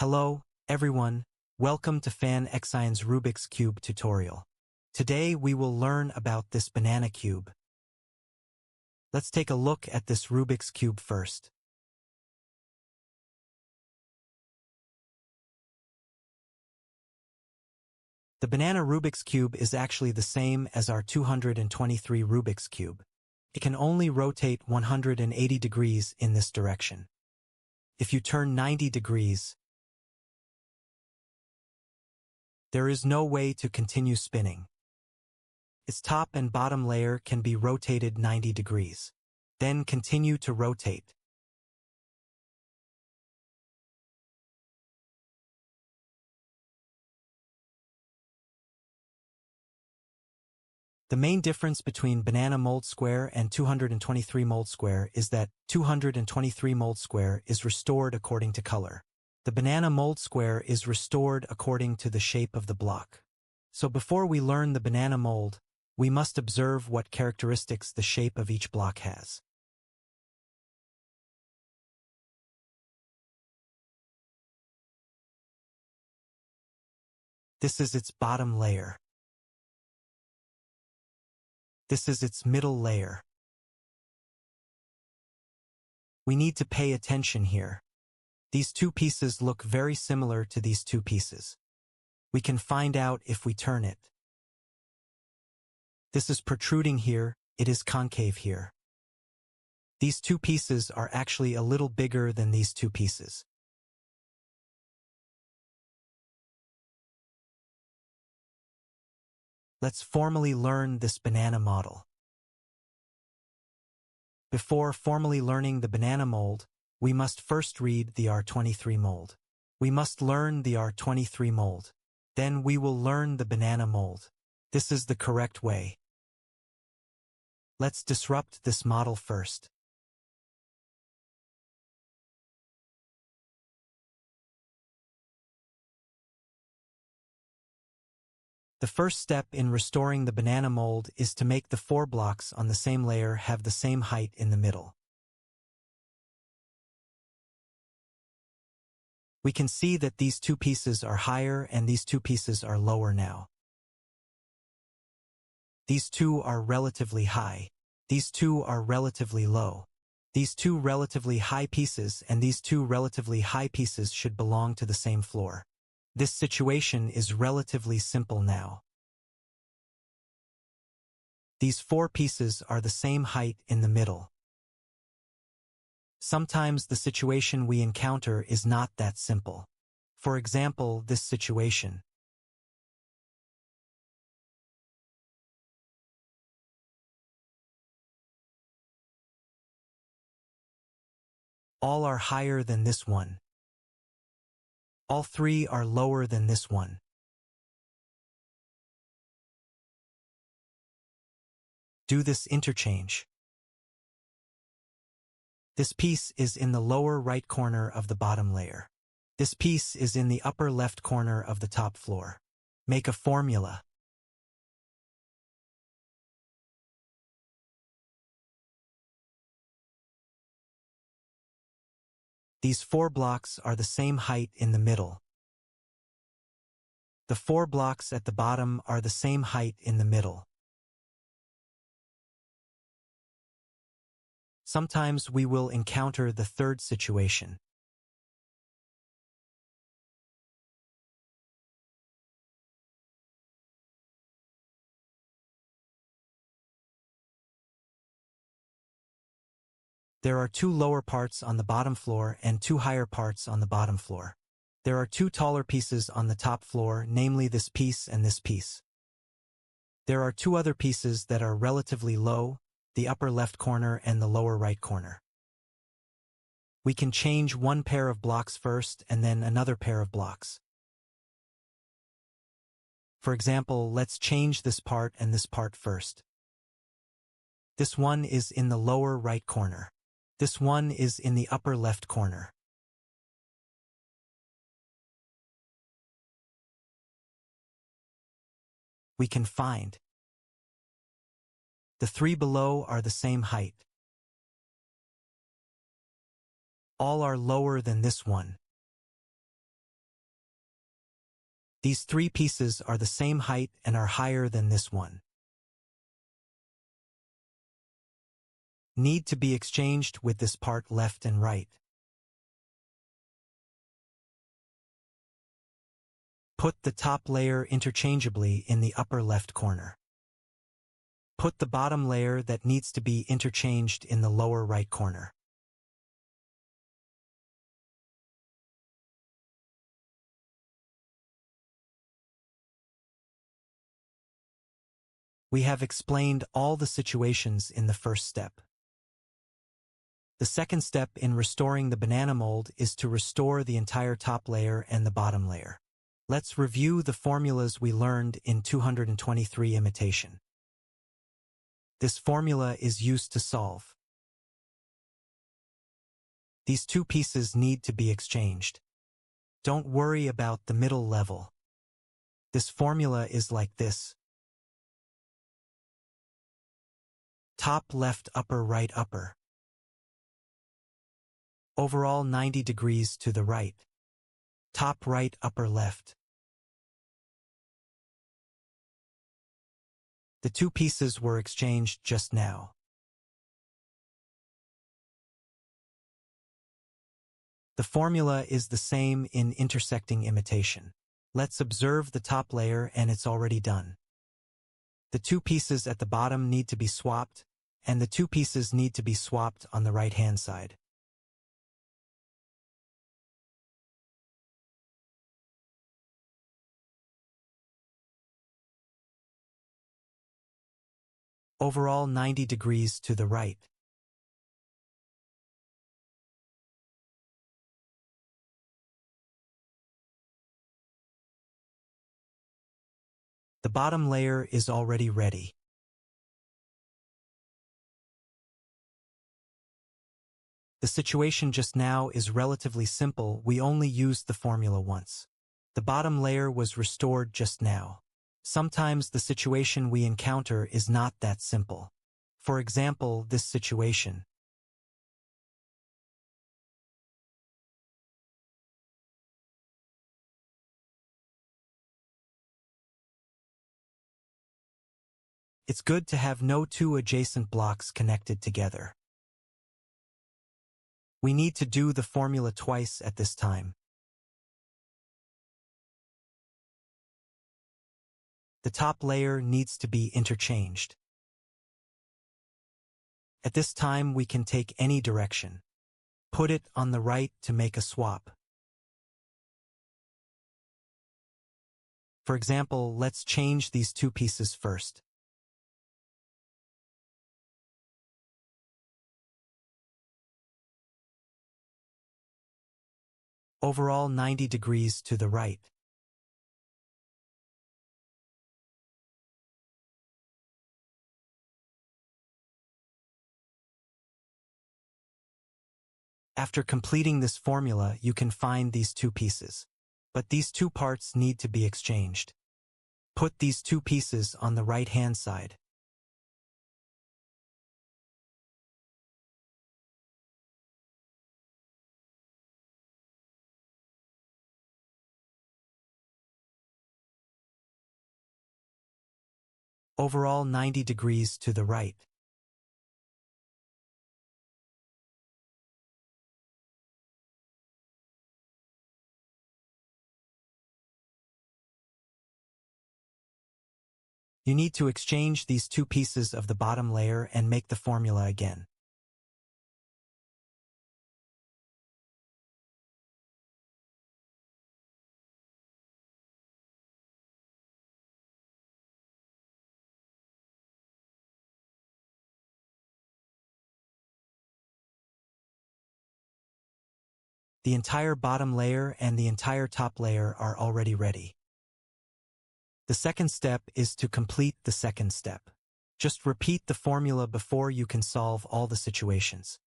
Hello, everyone. Welcome to Fan Xian's Rubik's Cube tutorial. Today we will learn about this banana cube. Let's take a look at this Rubik's Cube first. The banana Rubik's Cube is actually the same as our 223 Rubik's Cube. It can only rotate 180 degrees in this direction. If you turn 90 degrees, there is no way to continue spinning. Its top and bottom layer can be rotated 90 degrees. Then continue to rotate. The main difference between banana mold square and 223 mold square is that 223 mold square is restored according to color. The banana mold square is restored according to the shape of the block. So before we learn the banana mold, we must observe what characteristics the shape of each block has. This is its bottom layer. This is its middle layer. We need to pay attention here. These two pieces look very similar to these two pieces. We can find out if we turn it. This is protruding here, it is concave here. These two pieces are actually a little bigger than these two pieces. Let's formally learn this banana model. Before formally learning the banana mold, we must first read the R23 mold. We must learn the R23 mold. Then we will learn the banana mold. This is the correct way. Let's disrupt this model first. The first step in restoring the banana mold is to make the four blocks on the same layer have the same height in the middle. We can see that these two pieces are higher and these two pieces are lower now. These two are relatively high. These two are relatively low. These two relatively high pieces and these two relatively high pieces should belong to the same floor. This situation is relatively simple now. These four pieces are the same height in the middle. Sometimes the situation we encounter is not that simple. For example, this situation. All are higher than this one. All three are lower than this one. Do this interchange. This piece is in the lower right corner of the bottom layer. This piece is in the upper left corner of the top floor. Make a formula. These four blocks are the same height in the middle. The four blocks at the bottom are the same height in the middle. Sometimes we will encounter the third situation. There are two lower parts on the bottom floor and two higher parts on the bottom floor. There are two taller pieces on the top floor, namely this piece and this piece. There are two other pieces that are relatively low, the upper left corner and the lower right corner. We can change one pair of blocks first and then another pair of blocks. For example, let's change this part and this part first. This one is in the lower right corner. This one is in the upper left corner. We can find the three below are the same height. All are lower than this one. These three pieces are the same height and are higher than this one. Need to be exchanged with this part left and right. Put the top layer interchangeably in the upper left corner. Put the bottom layer that needs to be interchanged in the lower right corner. We have explained all the situations in the first step. The second step in restoring the banana mold is to restore the entire top layer and the bottom layer. Let's review the formulas we learned in 223 imitation. This formula is used to solve. These two pieces need to be exchanged. Don't worry about the middle level. This formula is like this. Top left upper right upper. Overall 90 degrees to the right. Top right upper left. The two pieces were exchanged just now. The formula is the same in intersecting imitation. Let's observe the top layer and it's already done. The two pieces at the bottom need to be swapped, and the two pieces need to be swapped on the right-hand side. Overall 90 degrees to the right. The bottom layer is already ready. The situation just now is relatively simple, we only used the formula once. The bottom layer was restored just now. Sometimes the situation we encounter is not that simple. For example, this situation. It's good to have no two adjacent blocks connected together. We need to do the formula twice at this time. The top layer needs to be interchanged. At this time we can take any direction. Put it on the right to make a swap. For example, let's change these two pieces first. Overall 90 degrees to the right. After completing this formula, you can find these two pieces. But these two parts need to be exchanged. Put these two pieces on the right-hand side. Overall 90 degrees to the right. You need to exchange these two pieces of the bottom layer and make the formula again. The entire bottom layer and the entire top layer are already ready. The second step is to complete the second step. Just repeat the formula before you can solve all the situations.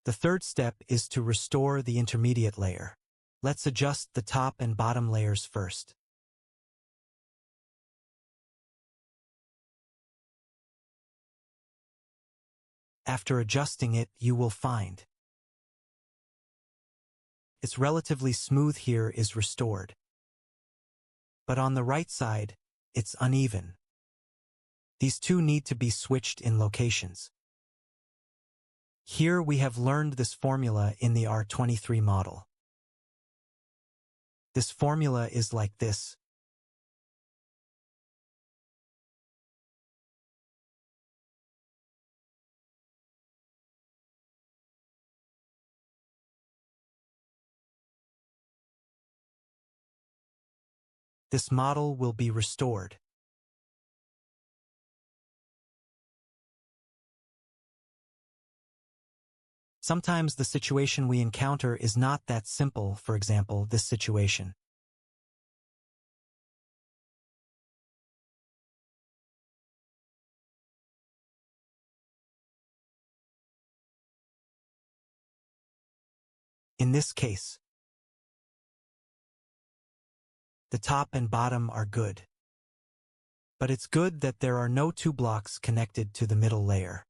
The third step is to restore the intermediate layer. Let's adjust the top and bottom layers first. After adjusting it, you will find It's relatively smooth here is restored. But on the right side, it's uneven. These two need to be switched in locations. Here we have learned this formula in the R23 model. This formula is like this. This model will be restored. Sometimes the situation we encounter is not that simple, for example, this situation. In this case, the top and bottom are good. But it's good that there are no two blocks connected to the middle layer.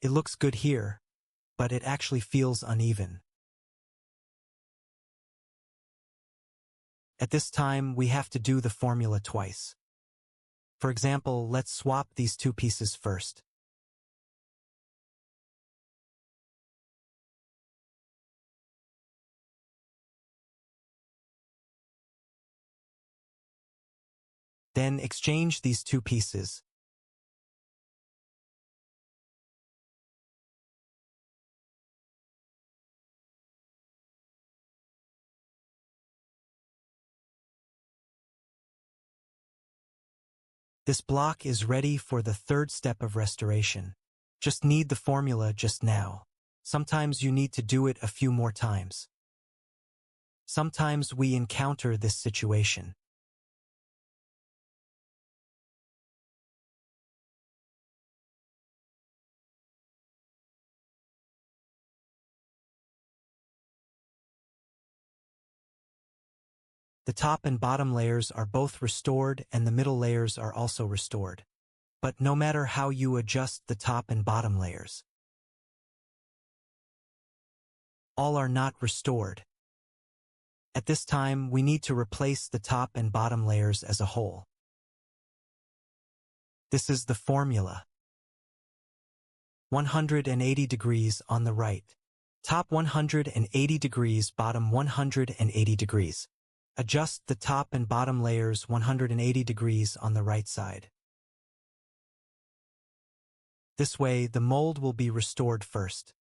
It looks good here, but it actually feels uneven. At this time, we have to do the formula twice. For example, let's swap these two pieces first. Then exchange these two pieces. This block is ready for the third step of restoration. Just need the formula just now. Sometimes you need to do it a few more times. Sometimes we encounter this situation. The top and bottom layers are both restored and the middle layers are also restored. But no matter how you adjust the top and bottom layers, all are not restored. At this time, we need to replace the top and bottom layers as a whole. This is the formula. 180 degrees on the right. Top 180 degrees, bottom 180 degrees. Adjust the top and bottom layers 180 degrees on the right side. This way, the mold will be restored first.